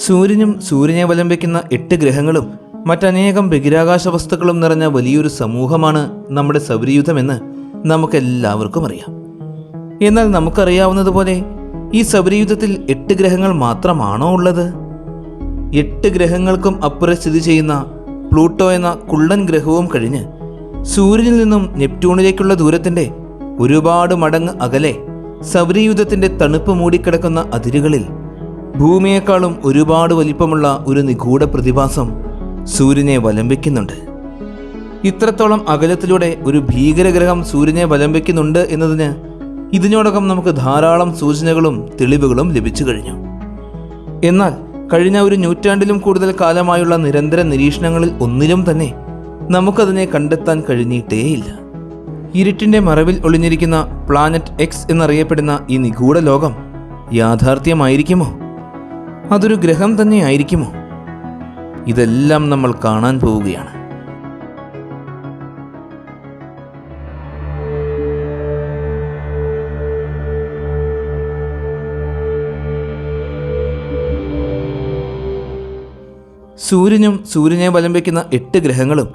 സൂര്യനും സൂര്യനെ വലം വയ്ക്കുന്ന 8 ഗ്രഹങ്ങളും മറ്റനേകം ബഹിരാകാശ വസ്തുക്കളും നിറഞ്ഞ വലിയൊരു സമൂഹമാണ് നമ്മുടെ സൗരയൂഥമെന്ന് നമുക്കെല്ലാവർക്കും അറിയാം. എന്നാൽ നമുക്കറിയാവുന്നതുപോലെ ഈ സൗരയൂഥത്തിൽ 8 ഗ്രഹങ്ങൾ മാത്രമാണോ ഉള്ളത്? 8 ഗ്രഹങ്ങൾക്കും അപ്പുറം സ്ഥിതി ചെയ്യുന്ന പ്ലൂട്ടോ എന്ന കുള്ളൻ ഗ്രഹവും കഴിഞ്ഞ് സൂര്യനിൽ നിന്നും നെപ്റ്റ്യൂണിലേക്കുള്ള ദൂരത്തിൻ്റെ ഒരുപാട് മടങ്ങ് അകലെ സൗരയൂഥത്തിൻ്റെ തണുപ്പ് മൂടിക്കിടക്കുന്ന അതിരുകളിൽ ഭൂമിയേക്കാളും ഒരുപാട് വലിപ്പമുള്ള ഒരു നിഗൂഢ പ്രതിഭാസം സൂര്യനെ വലം വയ്ക്കുന്നുണ്ട്. ഇത്രത്തോളം അകലത്തിലൂടെ ഒരു ഭീകരഗ്രഹം സൂര്യനെ വലം വയ്ക്കുന്നുണ്ട് എന്നതിന് ഇതിനോടകം നമുക്ക് ധാരാളം സൂചനകളും തെളിവുകളും ലഭിച്ചു കഴിഞ്ഞു. എന്നാൽ കഴിഞ്ഞ ഒരു നൂറ്റാണ്ടിലും കൂടുതൽ കാലമായുള്ള നിരന്തര നിരീക്ഷണങ്ങളിൽ ഒന്നിലും തന്നെ നമുക്കതിനെ കണ്ടെത്താൻ കഴിഞ്ഞിട്ടേയില്ല. ഇരുട്ടിൻ്റെ മറവിൽ ഒളിഞ്ഞിരിക്കുന്ന പ്ലാനറ്റ് എക്സ് എന്നറിയപ്പെടുന്ന ഈ നിഗൂഢ ലോകം യാഥാർത്ഥ്യമായിരിക്കുമോ? അതൊരു ഗ്രഹം തന്നെ ആയിരിക്കുമോ? ഇതെല്ലാം നമ്മൾ കാണാൻ പോവുകയാണ്. സൂര്യനും സൂര്യനെ വലം വയ്ക്കുന്ന 8 ഗ്രഹങ്ങളും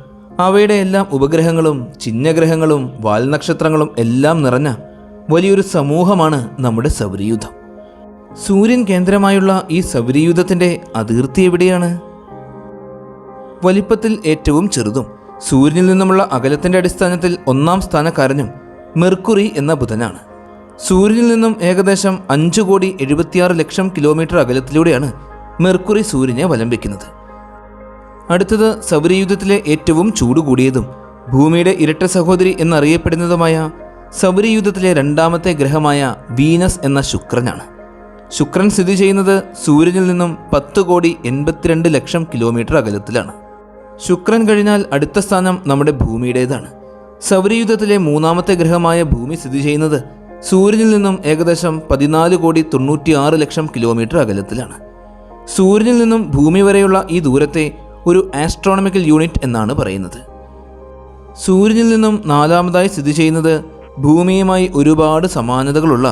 അവയുടെ എല്ലാം ഉപഗ്രഹങ്ങളും ചിഹ്നഗ്രഹങ്ങളും വാൽനക്ഷത്രങ്ങളും എല്ലാം നിറഞ്ഞ വലിയൊരു സമൂഹമാണ് നമ്മുടെ സൗരയൂഥം. സൂര്യൻ കേന്ദ്രമായുള്ള ഈ സൗരയൂഥത്തിൻ്റെ അതിർത്തി എവിടെയാണ്? വലിപ്പത്തിൽ ഏറ്റവും ചെറുതും സൂര്യനിൽ നിന്നുമുള്ള അകലത്തിൻ്റെ അടിസ്ഥാനത്തിൽ 1-ാം സ്ഥാനക്കാരനും മെർക്കുറി എന്ന ബുധനാണ്. സൂര്യനിൽ നിന്നും ഏകദേശം 5,76,00,000 കിലോമീറ്റർ അകലത്തിലൂടെയാണ് മെർക്കുറി സൂര്യനെ വലം വയ്ക്കുന്നത്. അടുത്തത് സൗരയൂഥത്തിലെ ഏറ്റവും ചൂട് കൂടിയതും ഭൂമിയുടെ ഇരട്ട സഹോദരി എന്നറിയപ്പെടുന്നതുമായ സൗരയൂഥത്തിലെ 2ാമത്തെ ഗ്രഹമായ വീനസ് എന്ന ശുക്രനാണ്. ശുക്രൻ സ്ഥിതി ചെയ്യുന്നത് സൂര്യനിൽ നിന്നും 10,82,00,000 കിലോമീറ്റർ അകലത്തിലാണ്. ശുക്രൻ കഴിഞ്ഞാൽ അടുത്ത സ്ഥാനം നമ്മുടെ ഭൂമിയുടേതാണ്. സൗരയൂഥത്തിലെ 3ാമത്തെ ഗ്രഹമായ ഭൂമി സ്ഥിതി ചെയ്യുന്നത് സൂര്യനിൽ നിന്നും ഏകദേശം 14,96,00,000 കിലോമീറ്റർ അകലത്തിലാണ്. സൂര്യനിൽ നിന്നും ഭൂമി വരെയുള്ള ഈ ദൂരത്തെ ഒരു ആസ്ട്രോണമിക്കൽ യൂണിറ്റ് എന്നാണ് പറയുന്നത്. സൂര്യനിൽ നിന്നും 4ാമതായി സ്ഥിതി ചെയ്യുന്നത് ഭൂമിയുമായി ഒരുപാട് സമാനതകളുള്ള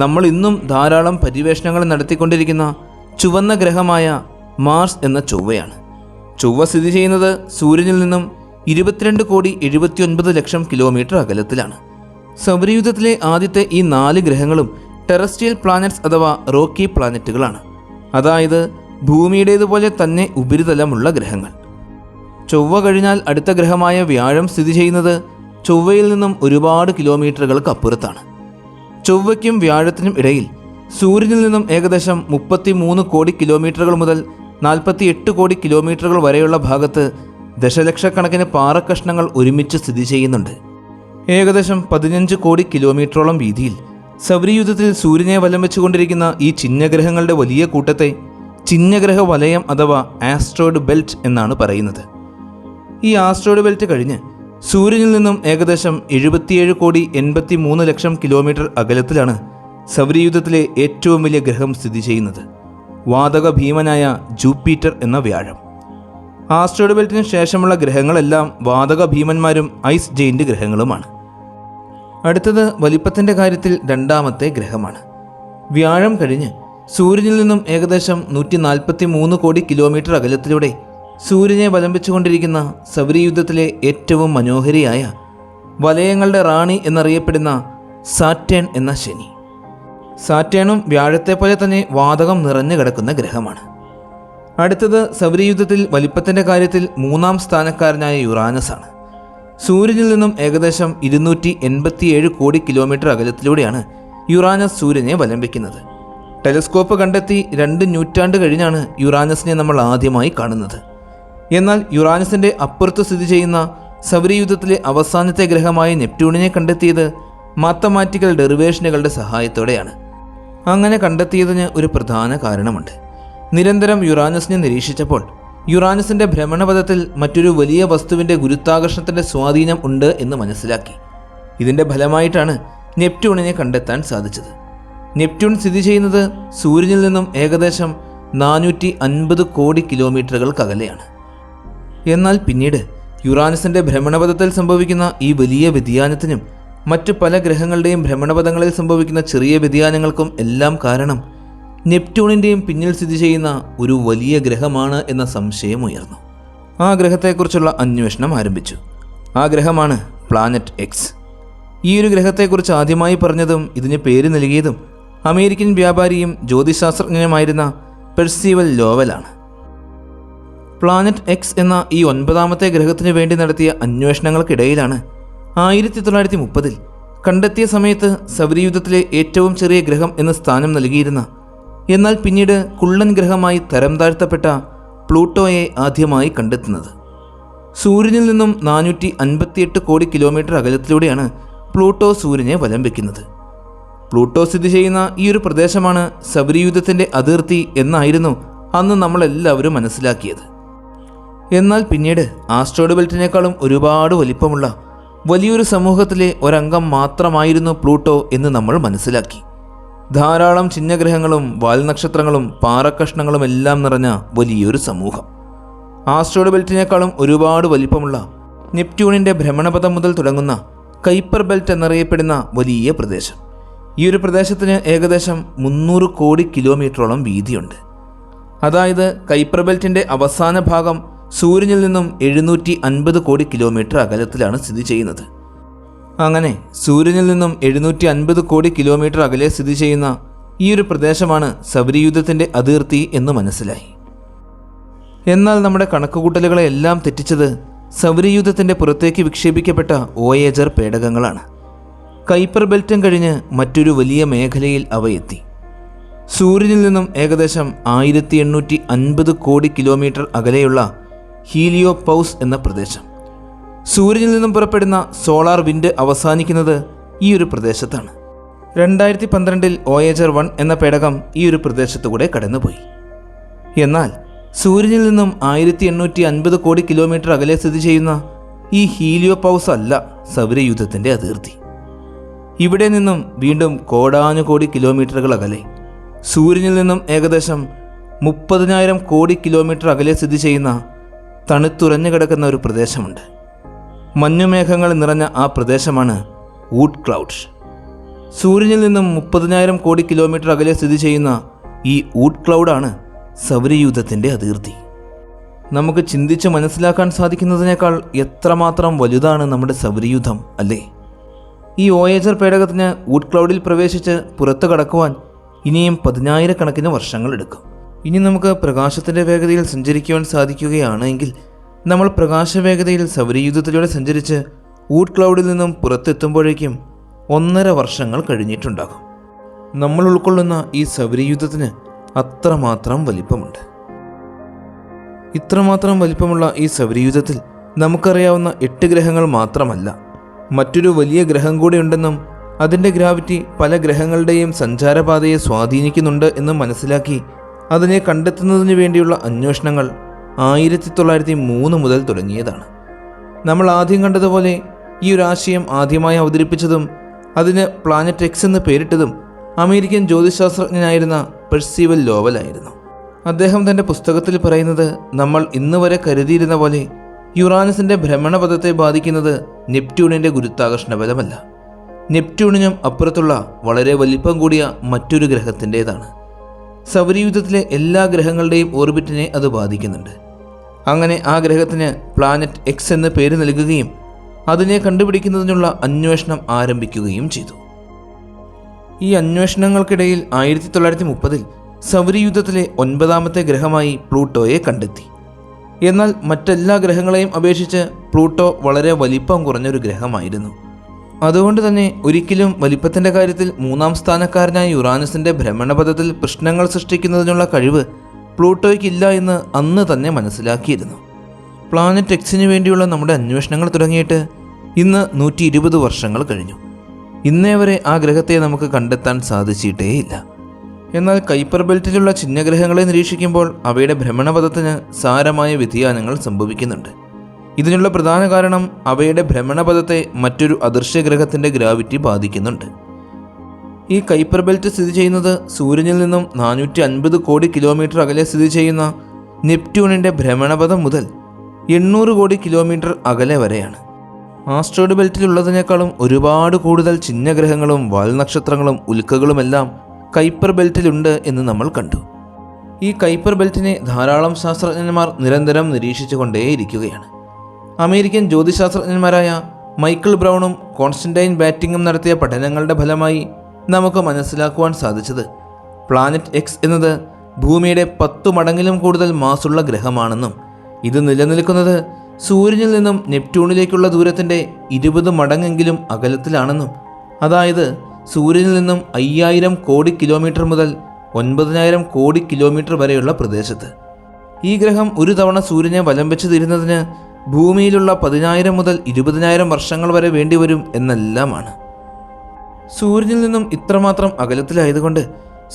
നമ്മൾ ഇന്നും ധാരാളം പര്യവേഷണങ്ങൾ നടത്തിക്കൊണ്ടിരിക്കുന്ന ചുവന്ന ഗ്രഹമായ മാർസ് എന്ന ചൊവ്വയാണ്. ചൊവ്വ സ്ഥിതി ചെയ്യുന്നത് സൂര്യനിൽ നിന്നും 22,79,00,000 കിലോമീറ്റർ അകലത്തിലാണ്. സൗരയൂഥത്തിലെ ആദ്യത്തെ ഈ 4 ഗ്രഹങ്ങളും ടെറസ്ട്രിയൽ പ്ലാനറ്റ്സ് അഥവാ റോക്കി പ്ലാനറ്റുകളാണ്. അതായത് ഭൂമിയുടേതുപോലെ തന്നെ ഉപരിതലമുള്ള ഗ്രഹങ്ങൾ. ചൊവ്വ കഴിഞ്ഞാൽ അടുത്ത ഗ്രഹമായ വ്യാഴം സ്ഥിതി ചെയ്യുന്നത് ചൊവ്വയിൽ നിന്നും ഒരുപാട് കിലോമീറ്ററുകൾക്ക് അപ്പുറത്താണ്. ചൊവ്വയ്ക്കും വ്യാഴത്തിനും ഇടയിൽ സൂര്യനിൽ നിന്നും ഏകദേശം 33 കോടി കിലോമീറ്ററുകൾ മുതൽ 48 കോടി കിലോമീറ്ററുകൾ വരെയുള്ള ഭാഗത്ത് ദശലക്ഷക്കണക്കിന് പാറക്കഷ്ണങ്ങൾ ഒരുമിച്ച് സ്ഥിതി ചെയ്യുന്നുണ്ട്. ഏകദേശം 15 കോടി കിലോമീറ്ററോളം വീതിയിൽ സൗരയൂഥത്തിൽ സൂര്യനെ വലം വെച്ചുകൊണ്ടിരിക്കുന്ന ഈ ചിഹ്നഗ്രഹങ്ങളുടെ വലിയ കൂട്ടത്തെ ചിഹ്നഗ്രഹ വലയം അഥവാ ആസ്ട്രോയിഡ് ബെൽറ്റ് എന്നാണ് പറയുന്നത്. ഈ ആസ്ട്രോയിഡ് ബെൽറ്റ് കഴിഞ്ഞ് സൂര്യനിൽ നിന്നും ഏകദേശം 77,83,00,000 കിലോമീറ്റർ അകലത്തിലാണ് സൗരയൂഥത്തിലെ ഏറ്റവും വലിയ ഗ്രഹം സ്ഥിതി ചെയ്യുന്നത്, വാതക ഭീമനായ ജൂപ്പിറ്റർ എന്ന വ്യാഴം. ആസ്ട്രോയിഡ് ബെൽറ്റിന് ശേഷമുള്ള ഗ്രഹങ്ങളെല്ലാം വാതക ഭീമന്മാരും ഐസ് ജെയിൻ്റ് ഗ്രഹങ്ങളുമാണ്. അടുത്തത് വലിപ്പത്തിൻ്റെ കാര്യത്തിൽ 2ാമത്തെ ഗ്രഹമാണ്. വ്യാഴം കഴിഞ്ഞ് സൂര്യനിൽ നിന്നും ഏകദേശം 143 കോടി കിലോമീറ്റർ അകലത്തിലൂടെ സൂര്യനെ വലം വെച്ചുകൊണ്ടിരിക്കുന്ന സൗരയൂഥത്തിലെ ഏറ്റവും മനോഹരിയായ വലയങ്ങളുടെ റാണി എന്നറിയപ്പെടുന്ന സാറ്റേൺ എന്ന ശനി. സാറ്റേണും വ്യാഴത്തെ പോലെ തന്നെ വാതകം നിറഞ്ഞു കിടക്കുന്ന ഗ്രഹമാണ്. അടുത്തത് സൗരയൂഥത്തിൽ വലിപ്പത്തിൻ്റെ കാര്യത്തിൽ 3-ാം സ്ഥാനക്കാരനായ യുറാനസ് ആണ്. സൂര്യനിൽ നിന്നും ഏകദേശം 287 കോടി കിലോമീറ്റർ അകലത്തിലൂടെയാണ് യുറാനസ് സൂര്യനെ വലം വയ്ക്കുന്നത്. ടെലസ്കോപ്പ് കണ്ടെത്തി 2 നൂറ്റാണ്ട് കഴിഞ്ഞാണ് യുറാനസിനെ നമ്മൾ ആദ്യമായി കാണുന്നത്. എന്നാൽ യുറാനസിൻ്റെ അപ്പുറത്ത് സ്ഥിതി ചെയ്യുന്ന സൗരയൂഥത്തിലെ അവസാനത്തെ ഗ്രഹമായ നെപ്റ്റ്യൂണിനെ കണ്ടെത്തിയത് മാത്തമാറ്റിക്കൽ ഡെറിവേഷനുകളുടെ സഹായത്തോടെയാണ്. അങ്ങനെ കണ്ടെത്തിയതിന് ഒരു പ്രധാന കാരണമുണ്ട്. നിരന്തരം യുറാനസിനെ നിരീക്ഷിച്ചപ്പോൾ യുറാനസിൻ്റെ ഭ്രമണപഥത്തിൽ മറ്റൊരു വലിയ വസ്തുവിൻ്റെ ഗുരുത്വാകർഷണത്തിൻ്റെ സ്വാധീനം ഉണ്ട് എന്ന് മനസ്സിലാക്കി. ഇതിൻ്റെ ഫലമായിട്ടാണ് നെപ്റ്റ്യൂണിനെ കണ്ടെത്താൻ സാധിച്ചത്. നെപ്റ്റ്യൂൺ സ്ഥിതി ചെയ്യുന്നത് സൂര്യനിൽ നിന്നും ഏകദേശം 450 കോടി കിലോമീറ്ററുകൾക്കകലെയാണ്. എന്നാൽ പിന്നീട് യുറാനസിൻ്റെ ഭ്രമണപഥത്തിൽ സംഭവിക്കുന്ന ഈ വലിയ വ്യതിയാനത്തിനും മറ്റു പല ഗ്രഹങ്ങളുടെയും ഭ്രമണപഥങ്ങളിൽ സംഭവിക്കുന്ന ചെറിയ വ്യതിയാനങ്ങൾക്കും എല്ലാം കാരണം നെപ്റ്റ്യൂണിൻ്റെയും പിന്നിൽ സ്ഥിതി ചെയ്യുന്ന ഒരു വലിയ ഗ്രഹമാണ് എന്ന സംശയം ഉയർന്നു. ആ ഗ്രഹത്തെക്കുറിച്ചുള്ള അന്വേഷണം ആരംഭിച്ചു. ആ ഗ്രഹമാണ് പ്ലാനറ്റ് എക്സ്. ഈ ഒരു ഗ്രഹത്തെക്കുറിച്ച് ആദ്യമായി പറഞ്ഞതും ഇതിന് പേര് നൽകിയതും അമേരിക്കൻ വ്യാപാരിയും ജ്യോതിശാസ്ത്രജ്ഞനുമായിരുന്ന പെർസീവൽ ലോവലാണ്. പ്ലാനറ്റ് എക്സ് എന്ന ഈ 9ാമത്തെ ഗ്രഹത്തിനു വേണ്ടി നടത്തിയ അന്വേഷണങ്ങൾക്കിടയിലാണ് 1930 കണ്ടെത്തിയ സമയത്ത് സൗരയൂഥത്തിലെ ഏറ്റവും ചെറിയ ഗ്രഹം എന്ന സ്ഥാനം നൽകിയിരുന്ന, എന്നാൽ പിന്നീട് കുള്ളൻ ഗ്രഹമായി തരം താഴ്ത്തപ്പെട്ട പ്ലൂട്ടോയെ ആദ്യമായി കണ്ടെത്തുന്നത്. സൂര്യനിൽ നിന്നും 458 കോടി കിലോമീറ്റർ അകലത്തിലൂടെയാണ് പ്ലൂട്ടോ സൂര്യനെ വലം വയ്ക്കുന്നത്. പ്ലൂട്ടോ സ്ഥിതി ചെയ്യുന്ന ഈ ഒരു പ്രദേശമാണ് സൗരയൂഥത്തിൻ്റെ അതിർത്തി എന്നായിരുന്നു അന്ന് നമ്മളെല്ലാവരും മനസ്സിലാക്കിയത്. എന്നാൽ പിന്നീട് ആസ്ട്രോയിഡ് ബെൽറ്റിനേക്കാളും ഒരുപാട് വലിപ്പമുള്ള വലിയൊരു സമൂഹത്തിലെ ഒരംഗം മാത്രമായിരുന്നു പ്ലൂട്ടോ എന്ന് നമ്മൾ മനസ്സിലാക്കി. ധാരാളം ചിഹ്നഗ്രഹങ്ങളും വാൽനക്ഷത്രങ്ങളും പാറക്കഷ്ണങ്ങളും എല്ലാം നിറഞ്ഞ വലിയൊരു സമൂഹം. ആസ്ട്രോയിഡ് ബെൽറ്റിനേക്കാളും ഒരുപാട് വലിപ്പമുള്ള നെപ്റ്റ്യൂണിൻ്റെ ഭ്രമണപഥം മുതൽ തുടങ്ങുന്ന കൈപ്പർ ബെൽറ്റ് എന്നറിയപ്പെടുന്ന വലിയ പ്രദേശം. ഈ ഒരു പ്രദേശത്തിന് ഏകദേശം 300 കോടി കിലോമീറ്ററോളം വീതിയുണ്ട്. അതായത് കൈപ്പർ ബെൽറ്റിൻ്റെ അവസാന ഭാഗം സൂര്യനിൽ നിന്നും 750 കോടി കിലോമീറ്റർ അകലത്തിലാണ് സ്ഥിതി ചെയ്യുന്നത്. അങ്ങനെ സൂര്യനിൽ നിന്നും 750 കോടി കിലോമീറ്റർ അകലെ സ്ഥിതി ചെയ്യുന്ന ഈ ഒരു പ്രദേശമാണ് സൗരയൂഥത്തിൻ്റെ അതിർത്തി എന്ന് മനസ്സിലായി. എന്നാൽ നമ്മുടെ കണക്കുകൂട്ടലുകളെല്ലാം തെറ്റിച്ചത് സൗരയൂഥത്തിൻ്റെ പുറത്തേക്ക് വിക്ഷേപിക്കപ്പെട്ട വോയേജർ പേടകങ്ങളാണ്. കൈപ്പർ ബെൽറ്റും കഴിഞ്ഞ് മറ്റൊരു വലിയ മേഖലയിൽ അവ എത്തി. സൂര്യനിൽ നിന്നും ഏകദേശം 1850 കോടി കിലോമീറ്റർ അകലെയുള്ള ഹീലിയോപൗസ് എന്ന പ്രദേശം. സൂര്യനിൽ നിന്നും പുറപ്പെടുന്ന സോളാർ വിൻഡ് അവസാനിക്കുന്നത് ഈ ഒരു പ്രദേശത്താണ്. 2012 വോയേജർ 1 എന്ന പേടകം ഈ ഒരു പ്രദേശത്തുകൂടെ കടന്നുപോയി. എന്നാൽ സൂര്യനിൽ നിന്നും 1850 കോടി കിലോമീറ്റർ അകലെ സ്ഥിതി ചെയ്യുന്ന ഈ ഹീലിയോപൗസ് അല്ല സൗരയൂഥത്തിൻ്റെ അതിർത്തി. ഇവിടെ നിന്നും വീണ്ടും കോടാനുകോടി കിലോമീറ്ററുകൾ അകലെ സൂര്യനിൽ നിന്നും ഏകദേശം 30,000 കോടി കിലോമീറ്റർ അകലെ സ്ഥിതി ചെയ്യുന്ന തണുത്തുറഞ്ഞു കിടക്കുന്ന ഒരു പ്രദേശമുണ്ട്. മഞ്ഞുമേഘങ്ങൾ നിറഞ്ഞ ആ പ്രദേശമാണ് ഊട്ട് ക്ലൗഡ്. സൂര്യനിൽ നിന്നും 30,000 കോടി കിലോമീറ്റർ അകലെ സ്ഥിതി ചെയ്യുന്ന ഈ ഊട്ട് ക്ലൗഡാണ് സൗരയൂഥത്തിൻ്റെ അതിർത്തി. നമുക്ക് ചിന്തിച്ച് മനസ്സിലാക്കാൻ സാധിക്കുന്നതിനേക്കാൾ എത്രമാത്രം വലുതാണ് നമ്മുടെ സൗരയൂഥം, അല്ലേ? ഈ വോയേജർ പേടകത്തിന് ഊട്ട് ക്ലൗഡിൽ പ്രവേശിച്ച് പുറത്തു കടക്കുവാൻ ഇനിയും 10,000 വർഷങ്ങളെടുക്കും. ഇനി നമുക്ക് പ്രകാശത്തിൻ്റെ വേഗതയിൽ സഞ്ചരിക്കുവാൻ സാധിക്കുകയാണ് എങ്കിൽ നമ്മൾ പ്രകാശവേഗതയിൽ സൗരയൂഥത്തിലൂടെ സഞ്ചരിച്ച് ഊട്ട് ക്ലൗഡിൽ നിന്നും പുറത്തെത്തുമ്പോഴേക്കും 1.5 വർഷങ്ങൾ കഴിഞ്ഞിട്ടുണ്ടാകും. നമ്മൾ ഉൾക്കൊള്ളുന്ന ഈ സൗരയൂഥത്തിന് അത്രമാത്രം വലിപ്പമുണ്ട്. ഇത്രമാത്രം വലിപ്പമുള്ള ഈ സൗരയൂഥത്തിൽ നമുക്കറിയാവുന്ന 8 ഗ്രഹങ്ങൾ മാത്രമല്ല, മറ്റൊരു വലിയ ഗ്രഹം കൂടി ഉണ്ടെന്നും അതിൻ്റെ ഗ്രാവിറ്റി പല ഗ്രഹങ്ങളുടെയും സഞ്ചാരപാതയെ സ്വാധീനിക്കുന്നുണ്ട് എന്നും മനസ്സിലാക്കി അതിനെ കണ്ടെത്തുന്നതിന് വേണ്ടിയുള്ള അന്വേഷണങ്ങൾ 1903 മുതൽ തുടങ്ങിയതാണ്. നമ്മൾ ആദ്യം കണ്ടതുപോലെ ഈ ഒരു ആശയം ആദ്യമായി അവതരിപ്പിച്ചതും അതിന് പ്ലാനറ്റ് എക്സ് എന്ന് പേരിട്ടതും അമേരിക്കൻ ജ്യോതിശാസ്ത്രജ്ഞനായിരുന്ന പെർസീവൽ ലോവലായിരുന്നു. അദ്ദേഹം തൻ്റെ പുസ്തകത്തിൽ പറയുന്നത്, നമ്മൾ ഇന്ന് വരെ കരുതിയിരുന്ന പോലെ യുറാനസിൻ്റെ ഭ്രമണപഥത്തെ ബാധിക്കുന്നത് നെപ്റ്റ്യൂണിൻ്റെ ഗുരുത്വാകർഷണ ബലമല്ല, നെപ്റ്റ്യൂണിനും അപ്പുറത്തുള്ള വളരെ വലിപ്പം കൂടിയ മറ്റൊരു ഗ്രഹത്തിൻ്റേതാണ്. സൗരയൂഥത്തിലെ എല്ലാ ഗ്രഹങ്ങളുടെയും ഓർബിറ്റിനെ അത് ബാധിക്കുന്നുണ്ട്. അങ്ങനെ ആ ഗ്രഹത്തിന് പ്ലാനറ്റ് എക്സ് എന്ന് പേര് നൽകുകയും അതിനെ കണ്ടുപിടിക്കുന്നതിനുള്ള അന്വേഷണം ആരംഭിക്കുകയും ചെയ്തു. ഈ അന്വേഷണങ്ങൾക്കിടയിൽ 1930 സൗരയൂഥത്തിലെ 9ാമത്തെ ഗ്രഹമായി പ്ലൂട്ടോയെ കണ്ടെത്തി. എന്നാൽ മറ്റെല്ലാ ഗ്രഹങ്ങളെയും അപേക്ഷിച്ച് പ്ലൂട്ടോ വളരെ വലിപ്പം കുറഞ്ഞൊരു ഗ്രഹമായിരുന്നു. അതുകൊണ്ട് തന്നെ ഒരിക്കലും വലിപ്പത്തിൻ്റെ കാര്യത്തിൽ 3ാം സ്ഥാനക്കാരനായ യുറാനസിൻ്റെ ഭ്രമണപഥത്തിൽ പ്രശ്നങ്ങൾ സൃഷ്ടിക്കുന്നതിനുള്ള കഴിവ് പ്ലൂട്ടോയ്ക്കില്ല എന്ന് അന്ന് തന്നെ മനസ്സിലാക്കിയിരുന്നു. പ്ലാനറ്റ് എക്സിന് വേണ്ടിയുള്ള നമ്മുടെ അന്വേഷണങ്ങൾ തുടങ്ങിയിട്ട് ഇന്ന് 120 വർഷങ്ങൾ കഴിഞ്ഞു. ഇന്നേ വരെ ആ ഗ്രഹത്തെ നമുക്ക് കണ്ടെത്താൻ സാധിച്ചിട്ടേയില്ല. എന്നാൽ കൈപ്പർ ബെൽറ്റിലുള്ള ചിഹ്നഗ്രഹങ്ങളെ നിരീക്ഷിക്കുമ്പോൾ അവയുടെ ഭ്രമണപഥത്തിന് സാരമായ വ്യതിയാനങ്ങൾ സംഭവിക്കുന്നുണ്ട്. ഇതിനുള്ള പ്രധാന കാരണം അവയുടെ ഭ്രമണപഥത്തെ മറ്റൊരു അദൃശ്യ ഗ്രഹത്തിൻ്റെ ഗ്രാവിറ്റി ബാധിക്കുന്നുണ്ട്. ഈ കൈപ്പർ ബെൽറ്റ് സ്ഥിതി ചെയ്യുന്നത് സൂര്യനിൽ നിന്നും 450 കോടി കിലോമീറ്റർ അകലെ സ്ഥിതി ചെയ്യുന്ന നെപ്റ്റ്യൂണിൻ്റെ ഭ്രമണപഥം മുതൽ 800 കോടി കിലോമീറ്റർ അകലെ വരെയാണ്. ആസ്ട്രോയിഡ് ബെൽറ്റിലുള്ളതിനേക്കാളും ഒരുപാട് കൂടുതൽ ചിഹ്നഗ്രഹങ്ങളും വാൽനക്ഷത്രങ്ങളും ഉൽക്കകളുമെല്ലാം കൈപ്പർ ബെൽറ്റിലുണ്ട് എന്ന് നമ്മൾ കണ്ടു. ഈ കൈപ്പർ ബെൽറ്റിനെ ധാരാളം ശാസ്ത്രജ്ഞന്മാർ നിരന്തരം നിരീക്ഷിച്ചു കൊണ്ടേയിരിക്കുകയാണ്. അമേരിക്കൻ ജ്യോതിശാസ്ത്രജ്ഞന്മാരായ മൈക്കിൾ ബ്രൗണും കോൺസ്റ്റന്റൈൻ ബാറ്റിങ്ങും നടത്തിയ പഠനങ്ങളുടെ ഫലമായി നമുക്ക് മനസ്സിലാക്കുവാൻ സാധിച്ചത് പ്ലാനറ്റ് എക്സ് എന്നത് ഭൂമിയുടെ 10 മടങ്ങിലും കൂടുതൽ മാസുള്ള ഗ്രഹമാണെന്നും ഇത് നിലനിൽക്കുന്നത് സൂര്യനിൽ നിന്നും നെപ്റ്റ്യൂണിലേക്കുള്ള ദൂരത്തിൻ്റെ 20 മടങ്ങെങ്കിലും അകലത്തിലാണെന്നും, അതായത് സൂര്യനിൽ നിന്നും 5000 കോടി കിലോമീറ്റർ മുതൽ 9000 കോടി കിലോമീറ്റർ വരെയുള്ള പ്രദേശത്ത്. ഈ ഗ്രഹം ഒരു തവണ സൂര്യനെ വലം വെച്ച് തീരുന്നതിന് ഭൂമിയിലുള്ള 10,000 മുതൽ 20,000 വർഷങ്ങൾ വരെ വേണ്ടിവരും എന്നെല്ലാമാണ്. സൂര്യനിൽ നിന്നും ഇത്രമാത്രം അകലത്തിലായതുകൊണ്ട്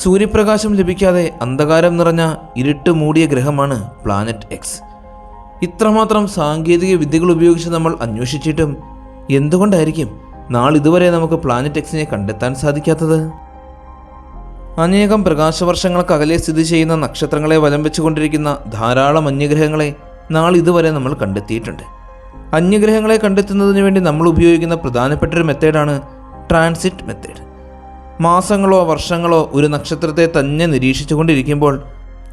സൂര്യപ്രകാശം ലഭിക്കാതെ അന്ധകാരം നിറഞ്ഞ ഇരുട്ട് മൂടിയ ഗ്രഹമാണ് പ്ലാനറ്റ് എക്സ്. ഇത്രമാത്രം സാങ്കേതിക വിദ്യകൾ ഉപയോഗിച്ച് നമ്മൾ അന്വേഷിച്ചിട്ടും എന്തുകൊണ്ടായിരിക്കും നാളിതുവരെ നമുക്ക് പ്ലാനറ്റ് എക്സിനെ കണ്ടെത്താൻ സാധിക്കാത്തത്? അനേകം പ്രകാശവർഷങ്ങൾക്കകലെ സ്ഥിതി ചെയ്യുന്ന നക്ഷത്രങ്ങളെ വലം വെച്ചുകൊണ്ടിരിക്കുന്ന ധാരാളം അന്യഗ്രഹങ്ങളെ നാളിതുവരെ നമ്മൾ കണ്ടെത്തിയിട്ടുണ്ട്. അന്യഗ്രഹങ്ങളെ കണ്ടെത്തുന്നതിന് വേണ്ടി നമ്മൾ ഉപയോഗിക്കുന്ന പ്രധാനപ്പെട്ടൊരു മെത്തേഡാണ് ട്രാൻസിറ്റ് മെത്തേഡ്. മാസങ്ങളോ വർഷങ്ങളോ ഒരു നക്ഷത്രത്തെ തന്നെ നിരീക്ഷിച്ചു കൊണ്ടിരിക്കുമ്പോൾ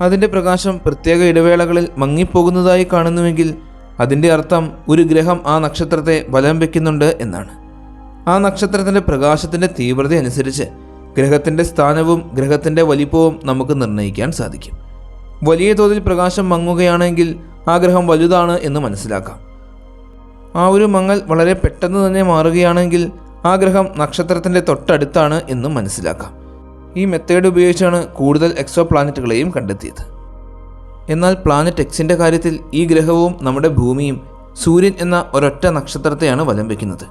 അതിൻ്റെ പ്രകാശം പ്രത്യേക ഇടവേളകളിൽ മങ്ങിപ്പോകുന്നതായി കാണുന്നുവെങ്കിൽ അതിൻ്റെ അർത്ഥം ഒരു ഗ്രഹം ആ നക്ഷത്രത്തെ വലം വയ്ക്കുന്നുണ്ട് എന്നാണ്. ആ നക്ഷത്രത്തിൻ്റെ പ്രകാശത്തിൻ്റെ തീവ്രത അനുസരിച്ച് ഗ്രഹത്തിൻ്റെ സ്ഥാനവും ഗ്രഹത്തിൻ്റെ വലിപ്പവും നമുക്ക് നിർണ്ണയിക്കാൻ സാധിക്കും. വലിയ തോതിൽ പ്രകാശം മങ്ങുകയാണെങ്കിൽ ആ ഗ്രഹം വലുതാണ് എന്ന് മനസ്സിലാക്കാം. ആ ഒരു മങ്ങൽ വളരെ പെട്ടെന്ന് തന്നെ മാറുകയാണെങ്കിൽ ആ ഗ്രഹം നക്ഷത്രത്തിൻ്റെ തൊട്ടടുത്താണ് എന്നും മനസ്സിലാക്കാം. ഈ മെത്തേഡ് ഉപയോഗിച്ചാണ് കൂടുതൽ എക്സോ പ്ലാനറ്റുകളെയും കണ്ടെത്തിയത്. എന്നാൽ പ്ലാനറ്റ് എക്സിൻ്റെ കാര്യത്തിൽ ഈ ഗ്രഹവും നമ്മുടെ ഭൂമിയും സൂര്യൻ എന്ന ഒരൊറ്റ നക്ഷത്രത്തെയാണ് വലം വയ്ക്കുന്നത്.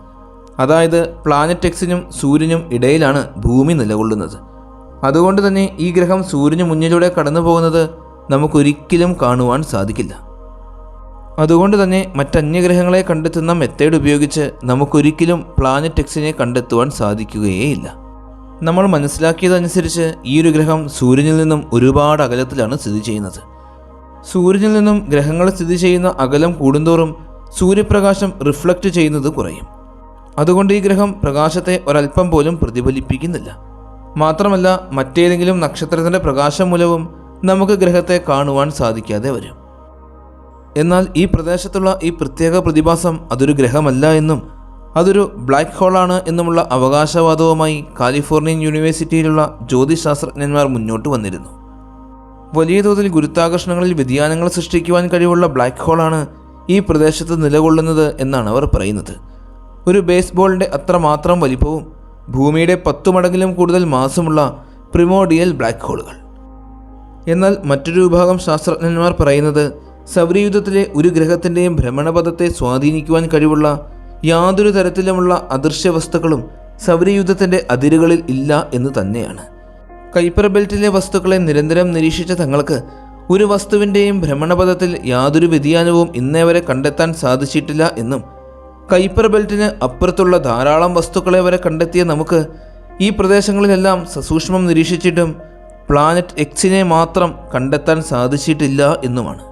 അതായത് പ്ലാനറ്റ് എക്സിനും സൂര്യനും ഇടയിലാണ് ഭൂമി നിലകൊള്ളുന്നത്. അതുകൊണ്ട് തന്നെ ഈ ഗ്രഹം സൂര്യന് മുന്നിലൂടെ കടന്നു പോകുന്നത് നമുക്കൊരിക്കലും കാണുവാൻ സാധിക്കില്ല. അതുകൊണ്ട് തന്നെ മറ്റന്യഗ്രഹങ്ങളെ കണ്ടെത്തുന്ന മെത്തേഡ് ഉപയോഗിച്ച് നമുക്കൊരിക്കലും പ്ലാനറ്റ് എക്സിനെ കണ്ടെത്തുവാൻ സാധിക്കുകയേയില്ല. നമ്മൾ മനസ്സിലാക്കിയതനുസരിച്ച് ഈ ഒരു ഗ്രഹം സൂര്യനിൽ നിന്നും ഒരുപാട് അകലത്തിലാണ് സ്ഥിതി ചെയ്യുന്നത്. സൂര്യനിൽ നിന്നും ഗ്രഹങ്ങൾ സ്ഥിതി ചെയ്യുന്ന അകലം കൂടുന്തോറും സൂര്യപ്രകാശം റിഫ്ലക്റ്റ് ചെയ്യുന്നത് കുറയും. അതുകൊണ്ട് ഈ ഗ്രഹം പ്രകാശത്തെ ഒരല്പം പോലും പ്രതിഫലിപ്പിക്കുന്നില്ല. മാത്രമല്ല മറ്റേതെങ്കിലും നക്ഷത്രത്തിൻ്റെ പ്രകാശം മൂലവും നമുക്ക് ഗ്രഹത്തെ കാണുവാൻ സാധിക്കാതെ വരും. എന്നാൽ ഈ പ്രദേശത്തുള്ള ഈ പ്രത്യേക പ്രതിഭാസം അതൊരു ഗ്രഹമല്ല എന്നും അതൊരു ബ്ലാക്ക് ഹോളാണ് എന്നുമുള്ള അവകാശവാദവുമായി കാലിഫോർണിയൻ യൂണിവേഴ്സിറ്റിയിലുള്ള ജ്യോതിശാസ്ത്രജ്ഞന്മാർ മുന്നോട്ട് വന്നിരുന്നു. വലിയ തോതിൽ ഗുരുത്വാകർഷണങ്ങളിൽ വ്യതിയാനങ്ങൾ സൃഷ്ടിക്കുവാൻ കഴിവുള്ള ബ്ലാക്ക് ഹോളാണ് ഈ പ്രദേശത്ത് നിലകൊള്ളുന്നത് എന്നാണ് അവർ പറയുന്നത്. ഒരു ബേസ്ബോളിൻ്റെ അത്രമാത്രം വലിപ്പവും ഭൂമിയുടെ 10 മടങ്ങിലും കൂടുതൽ മാസമുള്ള പ്രിമോഡിയൽ ബ്ലാക്ക് ഹോളുകൾ. എന്നാൽ മറ്റൊരു വിഭാഗം ശാസ്ത്രജ്ഞന്മാർ പറയുന്നത് സൗരയൂഥത്തിലെ ഒരു ഗ്രഹത്തിൻ്റെയും ഭ്രമണപഥത്തെ സ്വാധീനിക്കുവാൻ കഴിവുള്ള യാതൊരു തരത്തിലുമുള്ള അദൃശ്യ വസ്തുക്കളും സൗരയൂഥത്തിൻ്റെ അതിരുകളിൽ ഇല്ല എന്ന് തന്നെയാണ്. കൈപ്പർ ബെൽറ്റിലെ വസ്തുക്കളെ നിരന്തരം നിരീക്ഷിച്ച തങ്ങൾക്ക് ഒരു വസ്തുവിൻ്റെയും ഭ്രമണപഥത്തിൽ യാതൊരു വ്യതിയാനവും ഇന്നേ വരെ കണ്ടെത്താൻ സാധിച്ചിട്ടില്ല എന്നും, കൈപ്പർ ബെൽറ്റിന് അപ്പുറത്തുള്ള ധാരാളം വസ്തുക്കളെ വരെ കണ്ടെത്തിയ നമുക്ക് ഈ പ്രദേശങ്ങളിലെല്ലാം സസൂക്ഷ്മം നിരീക്ഷിച്ചിട്ടും പ്ലാനറ്റ് എക്സിനെ മാത്രം കണ്ടെത്താൻ സാധിച്ചിട്ടില്ല എന്നുമാണ്.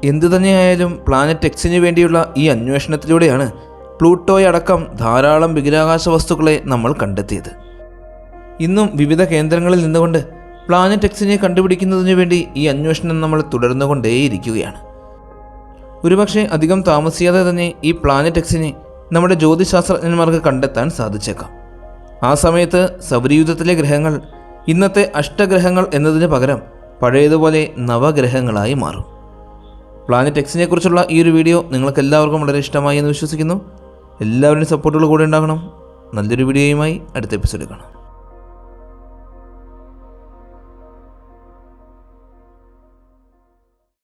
എന്തുതന്നെയായാലും പ്ലാനറ്റ് എക്സിന് വേണ്ടിയുള്ള ഈ അന്വേഷണത്തിലൂടെയാണ് പ്ലൂട്ടോയടക്കം ധാരാളം ബഹിരാകാശ വസ്തുക്കളെ നമ്മൾ കണ്ടെത്തിയത്. ഇന്നും വിവിധ കേന്ദ്രങ്ങളിൽ നിന്നുകൊണ്ട് പ്ലാനറ്റ് എക്സിനെ കണ്ടുപിടിക്കുന്നതിനു വേണ്ടി ഈ അന്വേഷണം നമ്മൾ തുടർന്നുകൊണ്ടേയിരിക്കുകയാണ്. ഒരുപക്ഷെ അധികം താമസിയാതെ തന്നെ ഈ പ്ലാനറ്റ് എക്സിനെ നമ്മുടെ ജ്യോതിശാസ്ത്രജ്ഞന്മാർക്ക് കണ്ടെത്താൻ സാധിച്ചേക്കാം. ആ സമയത്ത് സൗരയൂഥത്തിലെ ഗ്രഹങ്ങൾ ഇന്നത്തെ അഷ്ടഗ്രഹങ്ങൾ എന്നതിന് പകരം പഴയതുപോലെ നവഗ്രഹങ്ങളായി മാറും. പ്ലാനറ്റ് എക്സിനെ കുറിച്ചുള്ള ഈ ഒരു വീഡിയോ നിങ്ങൾക്ക് എല്ലാവർക്കും വളരെ ഇഷ്ടമായി എന്ന് വിശ്വസിക്കുന്നു. എല്ലാവരുടെയും സപ്പോർട്ടുകൾ കൂടെ ഉണ്ടാകണം. നല്ലൊരു വീഡിയോയുമായി അടുത്ത എപ്പിസോഡിൽ കാണാം.